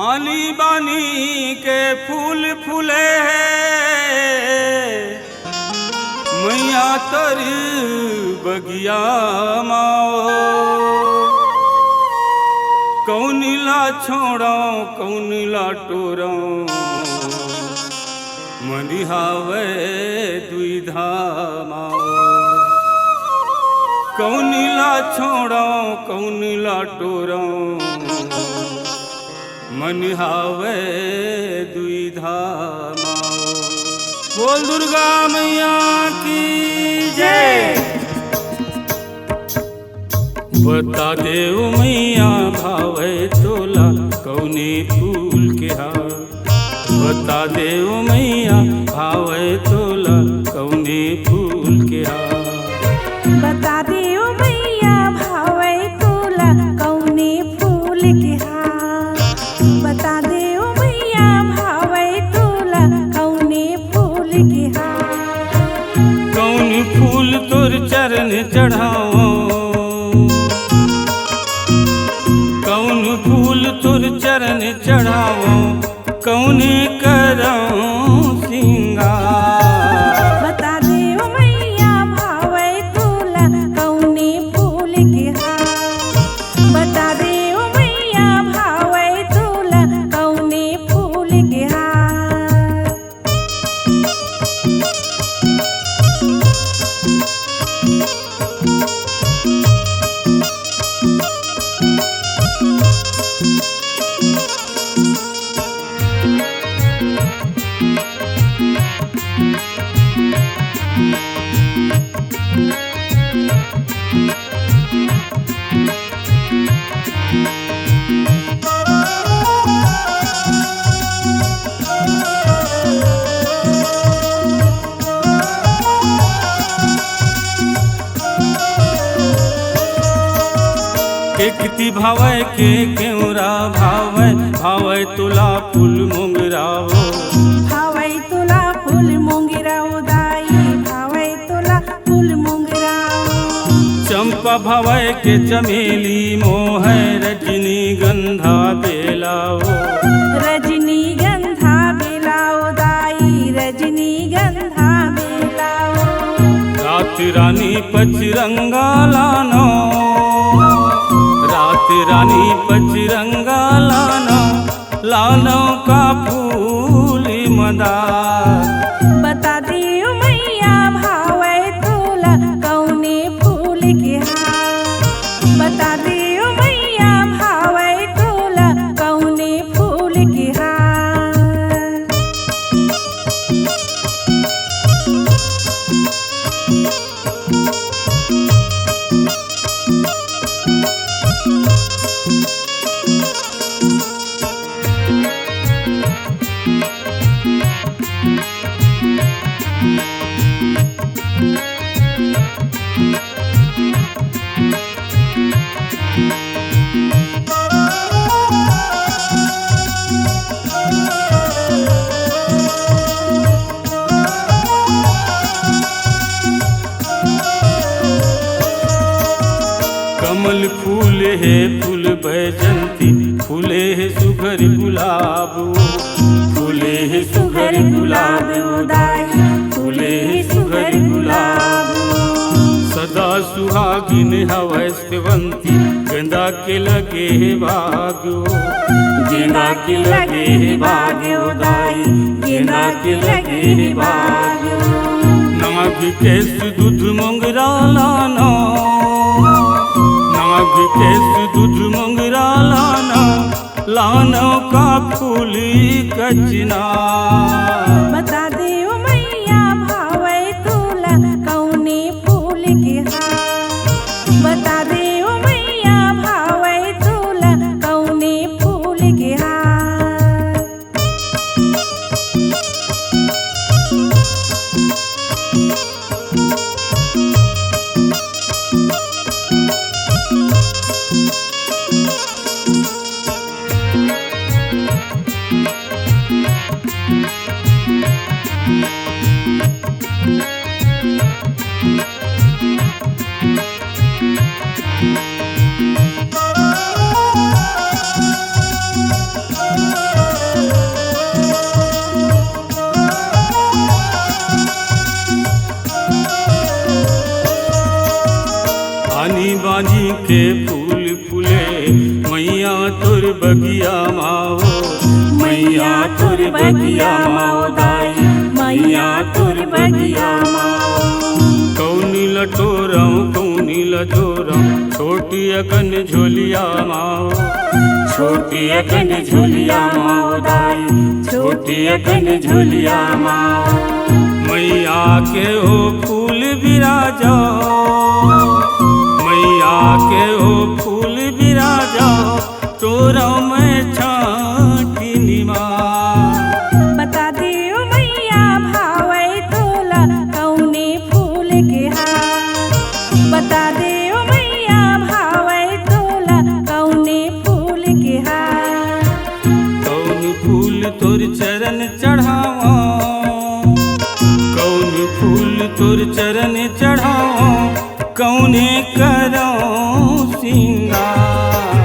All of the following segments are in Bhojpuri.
आली बानी के फूल फूले मैया तर बगिया माओ कौनिला छोड़ो कौनिला टोरो मनिहावे द्विधा माओ कौनिला छोड़ो कौनिला टोरो मनिहावे द्विधा माओ। बोल दुर्गा मैया की जय। बता देव मैया भावे तोला कौने फूल के हार। बता देव मैया भावे तोला कौने फूल के हार। बता देव मैया भावे तोला कौने फूल के हार। बता देव मैया भावे तोला कौने फूल के हार। कौन फूल तोर चरण चढ़ाओ कौन फूल तोर चरण चढ़ाओ कौने करऊं सिंगार। बता देव मैया भावे तोला कौने फूल के हार। बता देव मैया भावे तोला कौने फूल के हार। किति भावे के केवरा भावे भावे तुला फूल मोगरा हो। भावे तोला फूल मोंगरा उदाई भावे तोला फूल मोंगरा। चंपा भावे के चमेली मोह रजनी गंधा बेला हो। रजनी गंधा बेला उदाई रजनी गंधा बेला। रात रानी पचरंगा लानो रात रानी पचरंगा लानो लानो का फूल मदार। बता देव मैया भावे तोला कौने फूल के हार। बता देव मैया भावे तोला कौने फूल के हार। कमल फूल है फूल बैजंती फूले है सुघर गुलाब। फूले है सुघर गुलाब उदाई फूले है सुघर गुलाब। सदा सुहागिन हवै सेवंती गेंदा के लगे है भाग्यो। गेंदा के लगे है भाग्यो उदाई गेंदा के लगे है भाग्यो। नाग केस दूध मोंगरा लाना नाग केस दूध मोंगरा लाना लानो का फूली कचना। बता देव मैया भावे तोला कौने फूल के हार। बता देव मैया भावे तोला कौने फूल के हार। के फूल फूले मैया तोर बगिया माओ, मैया तोर बगिया माओ दाई, मैया तोर बगिया माओ। कौनी लटोरम कौनी लटोरम छोटी अगन झोलिया माओ, छोटी अगन झोलिया माओ दाई, छोटी अगन झोलिया माओ। मैया के हो फूल बिराजा, मैया के हो फूल बिराजा तोरा में छाटी निमा। बता दे ओ मैया भावे तोला कौने फूल के हार, बता दे ओ मैया भावे तोला कौने फूल के हार। कौन फूल तोर चरण चढ़ावा, कौन फूल तोर चरण चढ़ावा कौने करो सिंगार।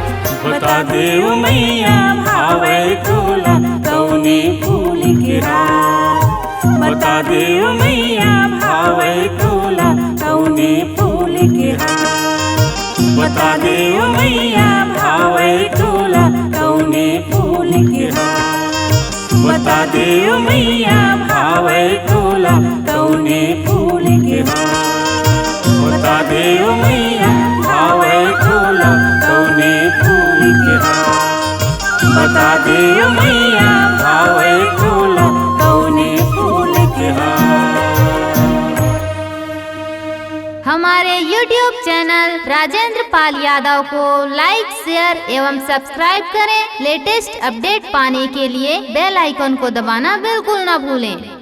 बता दे ओ मैया भावे तोला कौने फूल के हार, बता दे ओ मैया भावे तोला कौने फूल के हार, बता दे ओ मैया भावे तोला कौने फूल के हार, बता दे ओ मैया भावे तोला कौने फूल के हार, बता दे ओ मैया भावे तोला कौने फूल के हार, बता दे ओ मैया भावे तोला कौने फूल के हार। हमारे YouTube चैनल राजेंद्र पाल यादव को लाइक, शेयर एवं सब्सक्राइब करें। लेटेस्ट अपडेट पाने के लिए बेल आइकन को दबाना बिल्कुल न भूलें।